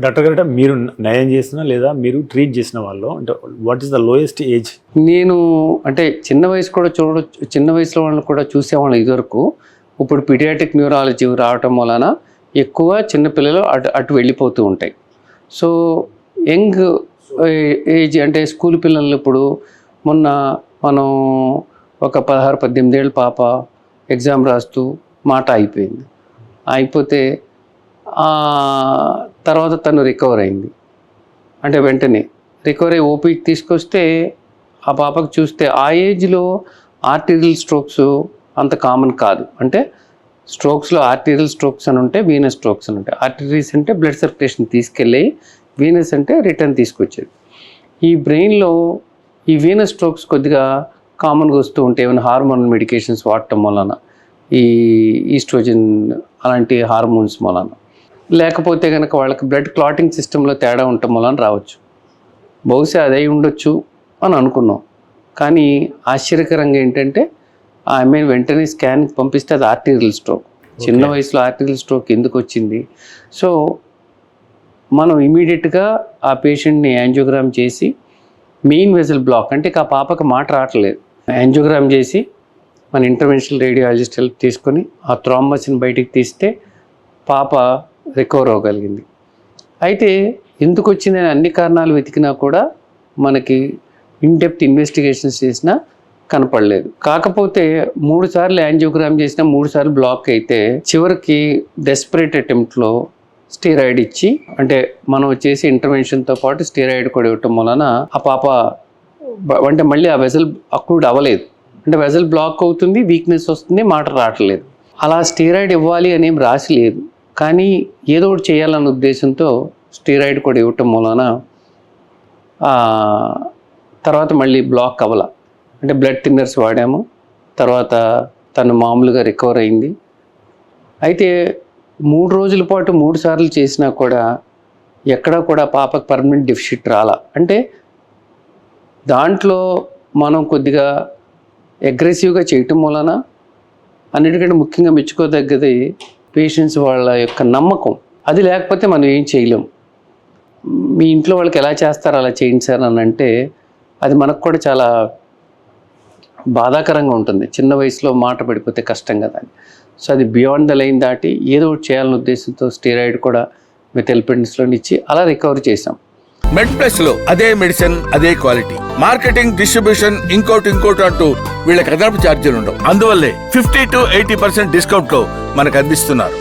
Doctor గారు, అంటే మీరు నయం చేసిన లేదా మీరు ట్రీట్ చేసిన వాళ్ళు అంటే what is the lowest age? నేను అంటే చిన్న వయసులో వాళ్ళని కూడా చూసేవాళ్ళం ఇదివరకు. ఇప్పుడు పీడియాట్రిక్ న్యూరాలజీ రావటం వలన ఎక్కువ చిన్నపిల్లలు అటు వెళ్ళిపోతూ ఉంటాయి. సో యంగ్ ఏజ్ అంటే స్కూల్ పిల్లలు ఇప్పుడు మొన్న మనం ఒక 16-18 ఏళ్ళ పాప ఎగ్జామ్ రాస్తూ మాట అయిపోతే తర్వాత తను రికవర్ అయింది. అంటే వెంటనే రికవర్ అయ్యి ఓపీకి తీసుకొస్తే ఆ పాపకు చూస్తే ఆ ఏజ్లో ఆర్టీరియల్ స్ట్రోక్స్ అంత కామన్ కాదు. అంటే స్ట్రోక్స్లో ఆర్టీరియల్ స్ట్రోక్స్ అని ఉంటే వీనస్ స్ట్రోక్స్ అని ఉంటాయి. ఆర్టీరీస్ అంటే బ్లడ్ సర్క్యులేషన్ తీసుకెళ్ళి, వీనస్ అంటే రిటర్న్ తీసుకొచ్చేది. ఈ బ్రెయిన్లో ఈ వీనస్ స్ట్రోక్స్ కొద్దిగా కామన్గా వస్తూ ఉంటాయి. ఏమైనా హార్మోన్ మెడికేషన్స్ వాడటం వలన, ఈ ఈస్ట్రోజన్ అలాంటి హార్మోన్స్ వలన, లేకపోతే కనుక వాళ్ళకి బ్లడ్ క్లాటింగ్ సిస్టంలో తేడా ఉండటం వలన రావచ్చు. బహుశా అదే ఉండొచ్చు అని అనుకున్నాం. కానీ ఆశ్చర్యకరంగా ఏంటంటే ఆ అమ్మాయిని వెంటనే స్కాన్కి పంపిస్తే అది ఆర్టీరియల్ స్ట్రోక్. చిన్న వయసులో ఆర్టీరియల్ స్ట్రోక్ ఎందుకు వచ్చింది? సో మనం ఇమీడియట్గా ఆ పేషెంట్ని యాంజియోగ్రామ్ చేసి మెయిన్ వెజల్ బ్లాక్ అంటే ఆ పాపకు మాట రావట్లేదు, యాంజియోగ్రామ్ చేసి మన ఇంటర్వెన్షనల్ రేడియాలజిస్ట్ హెల్ప్ తీసుకొని ఆ థ్రాంబస్ని బయటికి తీస్తే పాప రికవర్ అవ్వగలిగింది. అయితే ఎందుకు వచ్చిందని అన్ని కారణాలు వెతికినా కూడా మనకి ఇన్డెప్త్ ఇన్వెస్టిగేషన్స్ చేసినా కనపడలేదు. కాకపోతే 3 సార్లు యాంజియోగ్రామ్ చేసినా 3 సార్లు బ్లాక్ అయితే చివరికి డెస్పరేట్ అటెంప్ట్లో స్టెరాయిడ్ ఇచ్చి, అంటే మనం చేసే ఇంటర్వెన్షన్తో పాటు స్టెరాయిడ్ కూడా ఇవ్వటం వలన ఆ పాప అంటే మళ్ళీ ఆ వెజల్ అక్రూడ్ అవ్వలేదు. అంటే వెజల్ బ్లాక్ అవుతుంది, వీక్నెస్ వస్తుంది, మాట రావట్లేదు. అలా స్టెరాయిడ్ ఇవ్వాలి అనేం రాసి లేదు. కానీ ఏదో ఒకటి చేయాలన్న ఉద్దేశంతో స్టెరాయిడ్ కూడా ఇవ్వటం వలన తర్వాత మళ్ళీ బ్లాక్ అవ్వాల. అంటే బ్లడ్ థిన్నర్స్ వాడాము. తర్వాత తను మామూలుగా రికవర్ అయింది. అయితే 3 రోజుల పాటు 3 సార్లు చేసినా కూడా ఎక్కడా కూడా పాపకు పర్మనెంట్ డెఫిసిట్ రాలా. అంటే దాంట్లో మనం కొద్దిగా అగ్రెసివ్గా చేయటం వలన, అన్నిటికంటే ముఖ్యంగా మెచ్చుకోదగ్గది పేషెంట్స్ వాళ్ళ యొక్క నమ్మకం. అది లేకపోతే మనం ఏం చేయలేం. మీ ఇంట్లో వాళ్ళకి ఎలా చేస్తారో అలా చేయండి సార్ అని అంటే అది మనకు కూడా చాలా బాధాకరంగా ఉంటుంది. చిన్న వయసులో మాట పడిపోతే కష్టం కదా అని. సో అది బియాండ్ ద లైన్ దాటి ఏదో ఒకటి చేయాలనే ఉద్దేశంతో స్టెరాయిడ్ కూడా మెథల్పెనిస్లో ఇచ్చి అలా రికవర్ చేసాం. మెడ్ ప్లస్ లో అదే మెడిసిన్, అదే క్వాలిటీ, మార్కెటింగ్, డిస్ట్రిబ్యూషన్, ఇంకోటి అంటూ వీళ్ళకి అదనపు ఛార్జీలు ఉండవు. అందువల్లే 50 to 80% డిస్కౌంట్ లో మనకు అందిస్తున్నారు.